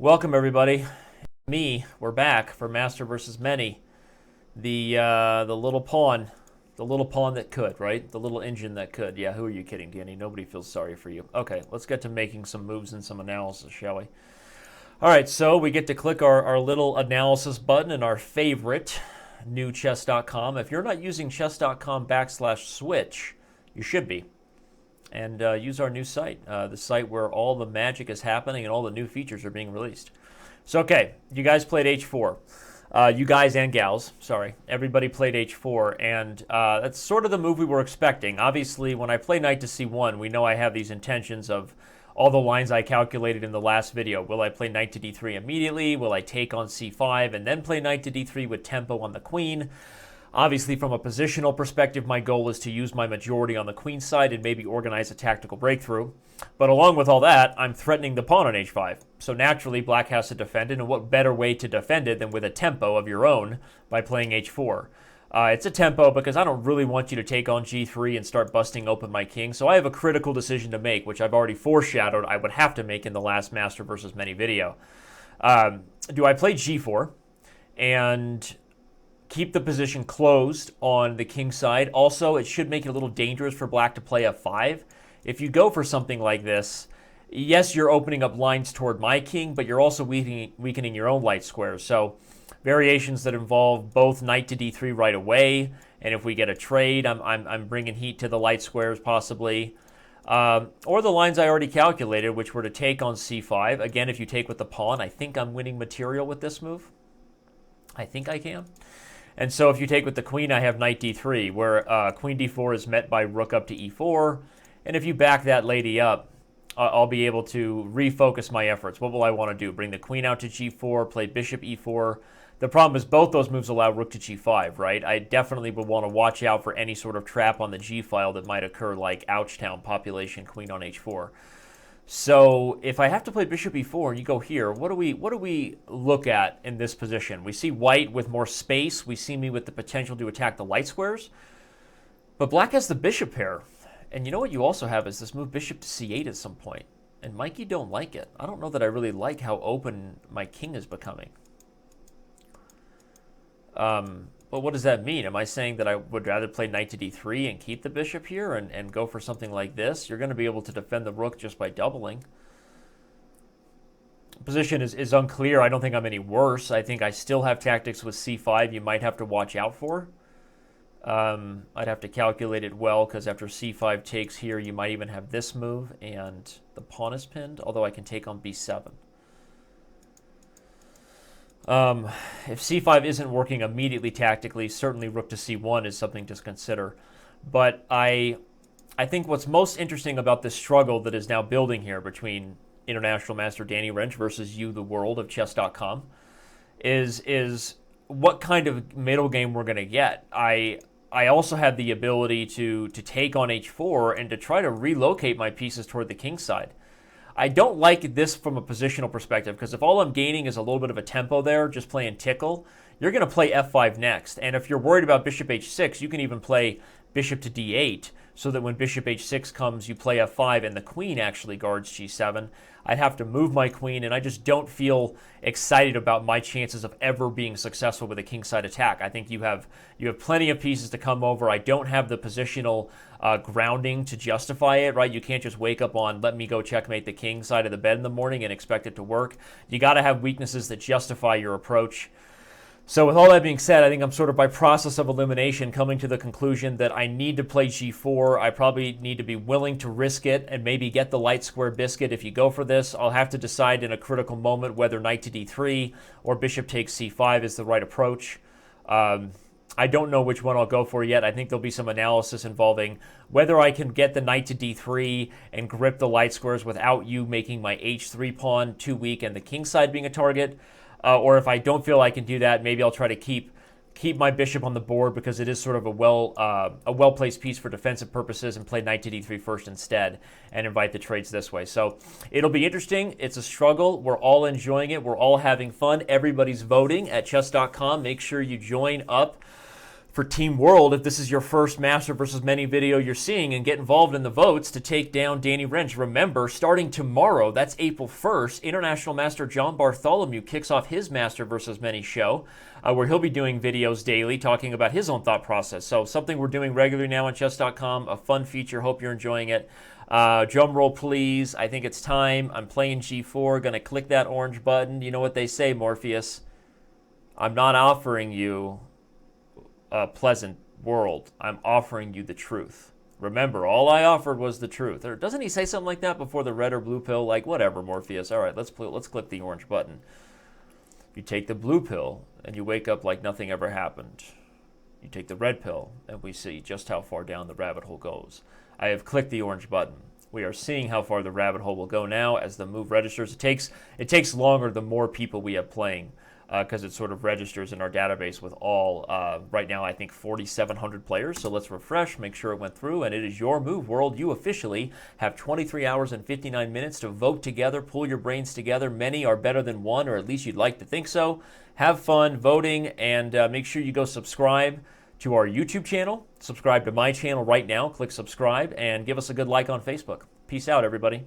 Welcome everybody. We're back for Master versus Many. The little pawn, that could, right? The little engine that could. Yeah, who are you kidding, Danny? Nobody feels sorry for you. Okay, let's get to making some moves and some analysis, shall we? All right, so we get to click our little analysis button in our favorite new chess.com. If you're not using chess.com/switch, you should be. And use our new site, the site where all the magic is happening and all the new features are being released. So, okay, you guys played H4. You guys and gals, sorry. Everybody played H4, and that's sort of the move we were expecting. Obviously, when I play knight to C1, we know I have these intentions of all the lines I calculated in the last video. Will I play knight to D3 immediately? Will I take on C5 and then play knight to D3 with tempo on the queen? Obviously, from a positional perspective, my goal is to use my majority on the queen side and maybe organize a tactical breakthrough. But along with all that, I'm threatening the pawn on H5. So naturally, black has to defend it, and what better way to defend it than with a tempo of your own by playing H4? It's a tempo because I don't really want you to take on G3 and start busting open my king, so I have a critical decision to make, which I've already foreshadowed I would have to make in the last Master versus Many video. Do I play G4 and keep the position closed on the king side? Also, it should make it a little dangerous for black to play F5. If you go for something like this, yes, you're opening up lines toward my king, but you're also weakening your own light squares. So variations that involve both knight to D3 right away, and if we get a trade, I'm bringing heat to the light squares possibly. Or the lines I already calculated, which were to take on C5. Again, if you take with the pawn, I think I'm winning material with this move. I think I can. And so if you take with the queen, I have knight d3, where queen d4 is met by rook up to e4. And if you back that lady up, I'll be able to refocus my efforts. What will I want to do? Bring the queen out to g4, play bishop e4. The problem is both those moves allow rook to g5, right? I definitely would want to watch out for any sort of trap on the g file that might occur, like Ouchtown population, queen on h4. So if I have to play bishop e4 and you go here, what do we look at in this position? We see white with more space. We see me with the potential to attack the light squares. But black has the bishop pair. And you know what you also have is this move bishop to c8 at some point. And Mikey don't like it. I don't know that I really like how open my king is becoming. But what does that mean? Am I saying that I would rather play knight to d3 and keep the bishop here and go for something like this? You're going to be able to defend the rook just by doubling. Position is unclear. I don't think I'm any worse. I think I still have tactics with c5 you might have to watch out for. I'd have to calculate it well, because after c5 takes here, you might even have this move, and the pawn is pinned, although I can take on b7. If c5 isn't working immediately tactically, certainly rook to c1 is something to consider. But I think what's most interesting about this struggle that is now building here between International Master Danny Rensch versus you, the world of chess.com, is what kind of middle game we're going to get. I also have the ability to take on h4 and to try to relocate my pieces toward the king side. I don't like this from a positional perspective, because if all I'm gaining is a little bit of a tempo there, just playing tickle, you're going to play f5 next. And if you're worried about bishop h6, you can even play bishop to d8, so that when bishop h6 comes, you play f5 and the queen actually guards g7. I'd have to move my queen, and I just don't feel excited about my chances of ever being successful with a kingside attack. I think you have plenty of pieces to come over. I don't have the positional grounding to justify it, right? You can't just wake up on, let me go checkmate the king side of the bed in the morning and expect it to work. You got to have weaknesses that justify your approach. So with all that being said, I think I'm sort of by process of elimination coming to the conclusion that I need to play g4. I probably need to be willing to risk it and maybe get the light square biscuit if you go for this. I'll have to decide in a critical moment whether knight to d3 or bishop takes c5 is the right approach. I don't know which one I'll go for yet. I think there'll be some analysis involving whether I can get the knight to d3 and grip the light squares without you making my h3 pawn too weak and the king side being a target. Or if I don't feel I can do that, maybe I'll try to keep my bishop on the board, because it is sort of a well-placed piece for defensive purposes, and play knight to d3 first instead and invite the trades this way. So it'll be interesting. It's a struggle. We're all enjoying it. We're all having fun. Everybody's voting at chess.com. Make sure you join up for Team World, if this is your first Master versus Many video you're seeing, and get involved in the votes to take down Danny Rensch. Remember, starting tomorrow, that's April 1st, International Master John Bartholomew kicks off his Master versus Many show, where he'll be doing videos daily talking about his own thought process. So something we're doing regularly now on chess.com, a fun feature. Hope you're enjoying it. Drum roll, please. I think it's time. I'm playing G4, going to click that orange button. You know what they say, Morpheus. I'm not offering you a pleasant world. I'm offering you the truth. Remember, all I offered was the truth. Or doesn't he say something like that before the red or blue pill? Like, whatever, Morpheus. All right, let's click the orange button. You take the blue pill, and you wake up like nothing ever happened. You take the red pill, and we see just how far down the rabbit hole goes. I have clicked the orange button. We are seeing how far the rabbit hole will go now as the move registers. It takes longer the more people we have playing, because it sort of registers in our database with all, right now, I think 4,700 players. So let's refresh, make sure it went through, and it is your move, world. You officially have 23 hours and 59 minutes to vote together, pull your brains together. Many are better than one, or at least you'd like to think so. Have fun voting, and make sure you go subscribe to our YouTube channel. Subscribe to my channel right now. Click subscribe, and give us a good like on Facebook. Peace out, everybody.